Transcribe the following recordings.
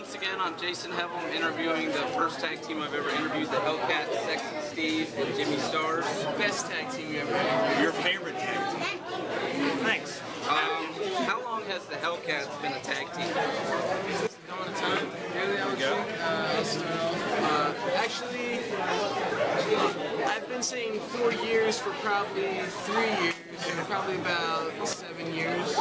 once again, I'm Jason Hevel. I'm interviewing the first tag team I've ever interviewed, the Hellcats, Sexy Steve and Jimmy Stars. Best tag team you ever interviewed. Your favorite tag team? Thanks. How long has the Hellcats been a tag team? Going to time, really, I would think. Actually, I've been saying 4 years for probably 3 years, and probably about 7 years.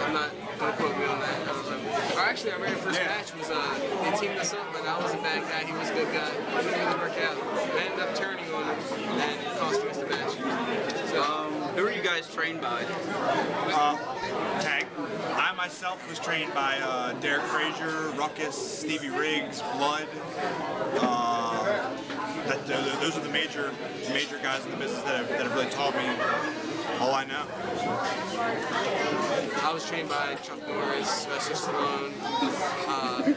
I'm not, don't quote me on that. I don't know. Or actually, our very first match was, they teamed us up, but I was a bad guy, he was a good guy. It didn't really work out. I ended up turning on him, and it cost us the match. So, who are you guys trained by? Tag. I myself was trained by Derek Frazier, Ruckus, Stevie Riggs, Blood. Those are the major guys in the business that have really taught me all I know. I was trained by Chuck Norris, Sylvester Stallone,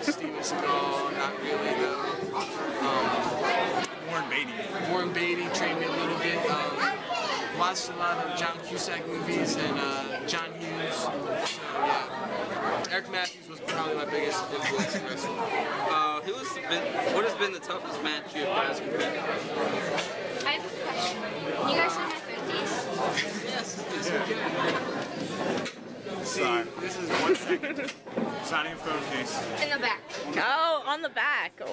Steven Seagal, not really though. Warren Beatty. Warren Beatty trained me a little bit. Watched a lot of John Cusack movies and John Hughes. So yeah, Eric Matthews was probably my biggest influence in wrestling. What has been the toughest match you guys competed in? I have a question. You guys have my phone case? Yes, we can. Sorry. This is 1 second. Signing a phone case. In the back. Oh, on the back. Oh.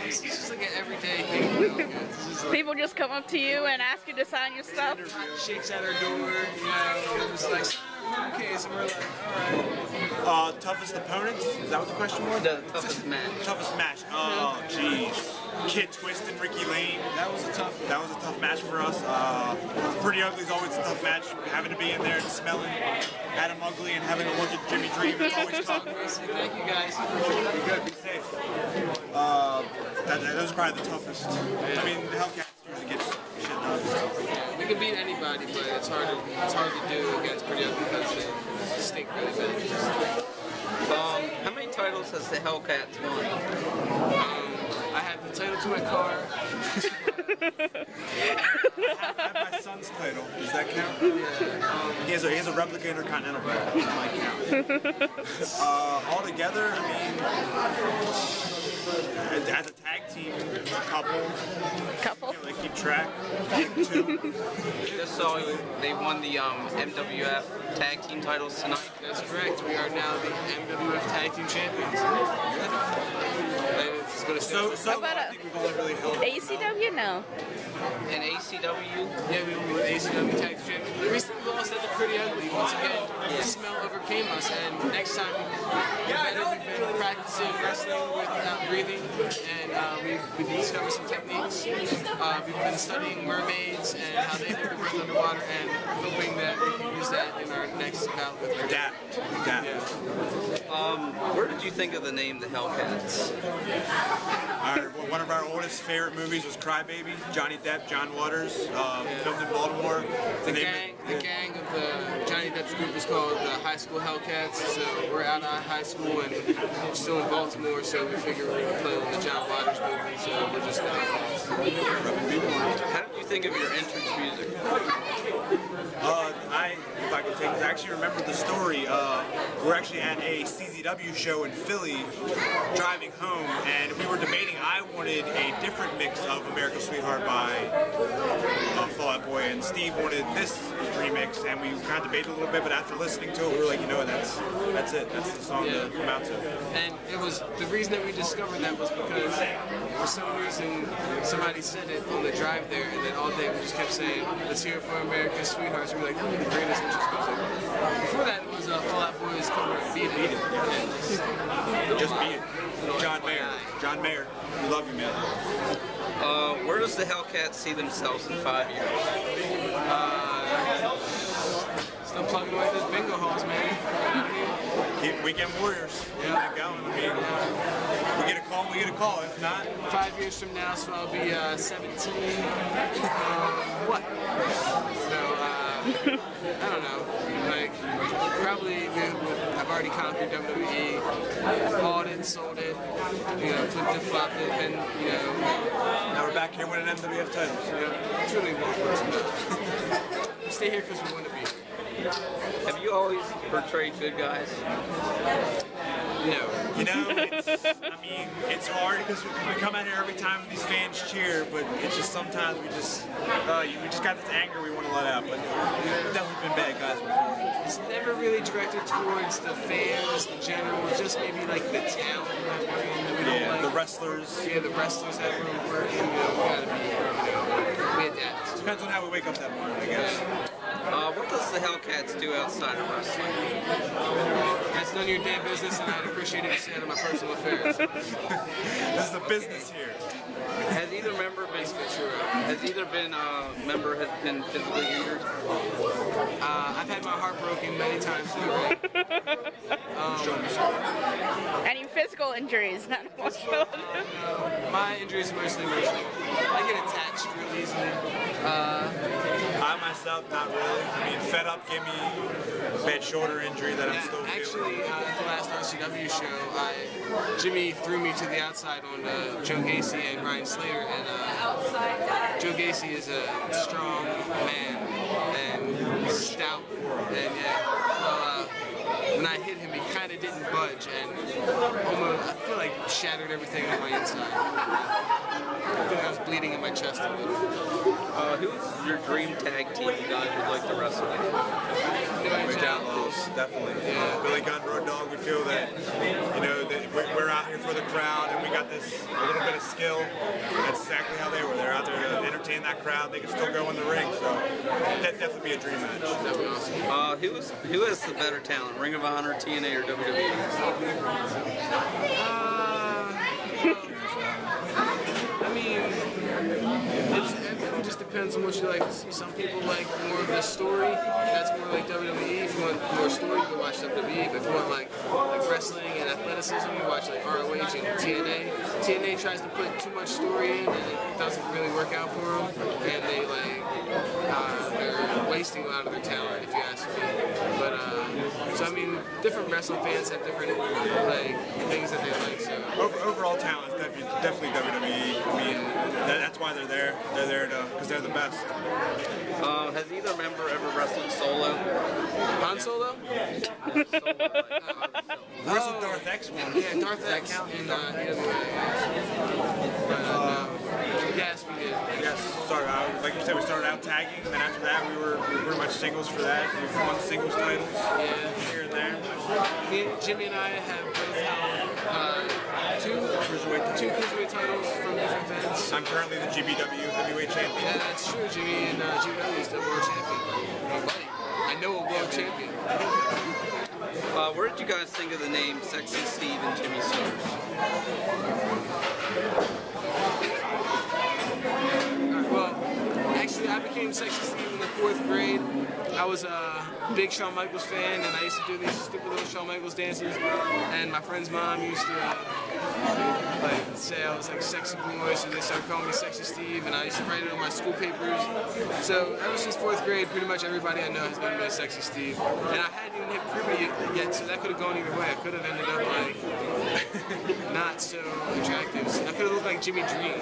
It's just like an everyday thing. Like, People just come up to you and ask you to sign your stuff? shakes at our door, you know, it's like, sign our phone case, and we're like, alright. Toughest opponents? Is that what the question was? The toughest match. Toughest match. Oh, jeez. Kid Twist and Ricky Lane. That was a tough match for us. Pretty Ugly is always a tough match. Having to be in there and smelling Adam Ugly and having to look at Jimmy Dream, it's always tough. Thank you guys. Be good, be safe. Those are probably the toughest. I mean, the Hellcats usually get shit done. So. We can beat anybody, but it's hard to do against Pretty Ugly because they stink really bad. How many titles has the Hellcats won? I have the title to my car. I have my son's title. Does that count? Yeah. He has a replica Intercontinental belt. That might count. Altogether, I mean, as a tag team, a couple. You know, they keep track. Two. Just saw they won the MWF tag team titles tonight. That's correct. We are now the MWF Tag Team Champions. How about I think we've only really held ACW? No. And ACW? Yeah, we were ACW Tag Team Champions. We recently lost at the Pretty Ugly. Once again, the smell overcame us, and next time we've been practicing wrestling without breathing, and we've discovered some techniques. We've been studying mermaids and how they hold their breath underwater, and hoping that we can use that in our next bout with her. Adapt. Where did you think of the name the Hellcats? One of our oldest favorite movies was Crybaby. Johnny Depp, John Waters, filmed in Baltimore. The gang of the Johnny Depp's group is called the High School Hellcats. So we're out of high school and we're still in Baltimore, so we figure we can play with the John Waters movie. So we're just How did you think of your entrance music? If I could take this, I actually remember the story. We're actually at a CZW show in Philly, driving home, and we were debating. I wanted a different mix of America's Sweetheart by Fall Out Boy, and Steve wanted this remix, and we kind of debated a little bit. But after listening to it, we were like, you know, that's it. That's the song to come out to. And it was the reason that we discovered that was because for some reason somebody said it on the drive there, and then all day we just kept saying, "Let's hear it for America's Sweethearts." We were like, "That would be the greatest entrance music." Before that, it was Fall Out Boy's cover of Beat It. Just Beat It. John Mayer. We love you, man. Where does the Hellcats see themselves in 5 years? Still plugging away those bingo halls, man. Keep Weekend Warriors. Yeah, keep going. I mean, we get a call. If not, 5 years from now, so I'll be 17. What? So, I don't know. Like, probably I've already conquered WWE, bought it, sold it, you know, flipped it, flopped it, and, you know. Now we're back here winning MWF titles. Yeah, it's really important. Stay here because we want to be. Have you always portrayed good guys? No. You know, it's hard because we come out here every time and these fans cheer, but it's just sometimes we just got this anger we want to let out. But we've definitely been bad guys before. It's never really directed towards the fans in general, just maybe like the talent that we're in. That we don't like. The wrestlers. Yeah, the wrestlers that we're in, we gotta be, we adapt. Depends on how we wake up that morning, I guess. What does the Hellcats do outside of wrestling? That's none of your damn business, and I'd appreciate it if you stay out of my personal affairs. This is the business here. Has either member been physically injured? I've had my heart broken many times already. Any physical injuries, not emotional. My injuries are mostly emotional. I get attached real easily. I myself, not really. I mean, Fed Up gave me a bad shoulder injury that I'm still feeling. Actually, at the last RCW show, Jimmy threw me to the outside on Joe Gacy and Ryan Slater, and Joe Gacy is a strong man and stout, and when I hit him, he kind of didn't budge, and almost, I feel like shattered everything on my inside. I feel like I was bleeding in my chest a little. Who's your dream tag team you guys would like to wrestle with? We're Outlaws, definitely. Yeah. Billy Gunn, Road Dogg, we feel that, that we're out here for the crowd and we got this a little bit of skill. That's exactly how they were. They're out there to entertain that crowd. They can still go in the ring, so that'd definitely be a dream match. That'd be awesome. Who has the better talent, Ring of Honor, TNA, or WWE? It just depends on what you like to see. Some people like more of the story. That's more like WWE. If you want more story, you can watch WWE. But if you want like wrestling and athleticism, you watch like ROH and TNA. TNA tries to put too much story in, and it doesn't really work out for them. And they they're wasting a lot of their talent, if you ask me. But so I mean, different wrestling fans have different things that they like. So overall talent is definitely WWE. I mean, that's why they're there. They're there because they're the best. Has either member ever wrestled solo? Han Solo? Wrestled Darth X once. Yeah, Darth X in EWA. Yes, we did. Yes, like you said, we started out tagging, and then after that, we were pretty much singles for that. We won singles titles here and there. Jimmy and I have both held two cruiserweight titles from different events. I'm currently the GBW heavyweight champion. Yeah, that's true. Jimmy and GBW is the world champion. Buddy, I know a world champion. Where did you guys think of the name Sexy Steve and Jimmy Stars? Well, actually, I became Sexy Steve in the 4th grade. I was a big Shawn Michaels fan, and I used to do these stupid little Shawn Michaels dances. And my friend's mom used to say I was like sexy boy, so they started calling me Sexy Steve, and I used to write it on my school papers. So ever since 4th grade, pretty much everybody I know has known me as Sexy Steve. And I hadn't even hit puberty yet, so that could have gone either way. I could have ended up not so attractive. So I could have looked like Jimmy Dream,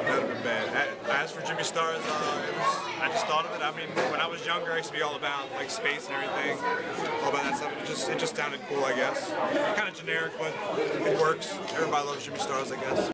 That would have been bad. As for Jimmy Stars, I just thought of it. I mean, when I was younger, I used to be all about like space and everything, all about that stuff. It just sounded cool, I guess. Kind of generic, but it works. Everybody loves Jimmy Stars, I guess.